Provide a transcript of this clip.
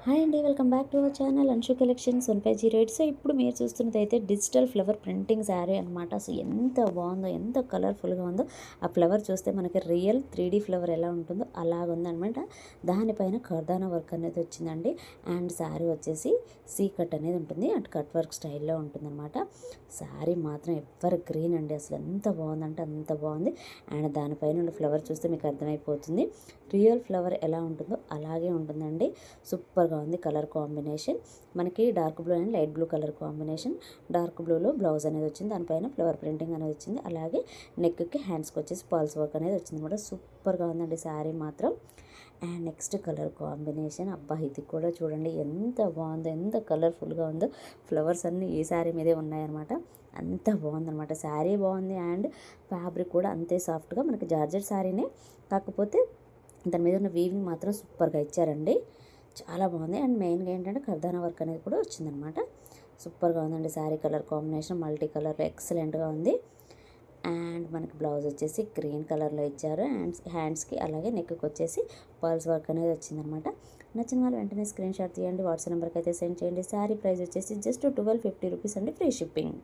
Hi అండి, welcome back to our channel Anshu collections 150. So ఇప్పుడు మీరు చూస్తున్నది అయితే డిజిటల్ ఫ్లవర్ ప్రింటింగ్ శారీ అనమాట. సో ఎంత బాగుందో, ఎంత కలర్ఫుల్గా ఉందో. ఆ ఫ్లవర్ చూస్తే మనకి రియల్ 3D ఫ్లవర్ ఎలా ఉంటుందో అలాగ ఉందనమాట. దానిపైన కర్దానా వర్క్ అనేది వచ్చిందండి. అండ్ శారీ వచ్చేసి సీ కట్ అనేది ఉంటుంది, అటు కట్ వర్క్ స్టైల్లో ఉంటుందన్నమాట. శారీ మాత్రం ఎవర్ గ్రీన్ అండి, అసలు ఎంత బాగుందంటే అంత బాగుంది. అండ్ దానిపైన ఉన్న ఫ్లవర్ చూస్తే మీకు అర్థమైపోతుంది రియల్ ఫ్లవర్ ఎలా ఉంటుందో అలాగే ఉంటుందండి. సూపర్గా ఉంది కలర్ కాంబినేషన్. మనకి dark blue and light blue colour combination. Dark బ్లూలో బ్లౌజ్ అనేది వచ్చింది, దానిపైన ఫ్లవర్ ప్రింటింగ్ అనేది వచ్చింది. అలాగే నెక్కి హ్యాండ్స్కి వచ్చేసి పాల్స్ వర్క్ అనేది వచ్చింది అనమాట. సూపర్గా ఉందండి శారీ మాత్రం. అండ్ నెక్స్ట్ కలర్ కాంబినేషన్, అబ్బా ఇది కూడా చూడండి ఎంత బాగుందో, ఎంత కలర్ఫుల్గా ఉందో. ఫ్లవర్స్ అన్నీ ఈ శారీ మీదే ఉన్నాయన్నమాట. అంత బాగుందన్నమాట. శారీ బాగుంది అండ్ ఫ్యాబ్రిక్ కూడా అంతే సాఫ్ట్గా, మనకి జార్జెట్ శారీనే, కాకపోతే దాని మీద ఉన్న వీవింగ్ మాత్రం సూపర్గా ఇచ్చారండి. చాలా బాగుంది. అండ్ మెయిన్గా ఏంటంటే కర్దానా వర్క్ అనేది కూడా వచ్చిందనమాట. సూపర్గా ఉందండి శారీ కలర్ కాంబినేషన్, మల్టీ కలర్లో ఎక్సలెంట్గా ఉంది. అండ్ మనకి బ్లౌజ్ వచ్చేసి గ్రీన్ కలర్లో ఇచ్చారు. అండ్ హ్యాండ్స్కి అలాగే నెక్కి వచ్చేసి పర్ల్స్ వర్క్ అనేది వచ్చిందనమాట. నచ్చిన వాళ్ళు వెంటనే స్క్రీన్ షాట్ తీయండి, వాట్సాప్ నెంబర్కి అయితే సెండ్ చేయండి. శారీ ప్రైస్ వచ్చేసి జస్ట్ 1250 రూపీస్ అండి, ఫ్రీ షిప్పింగ్.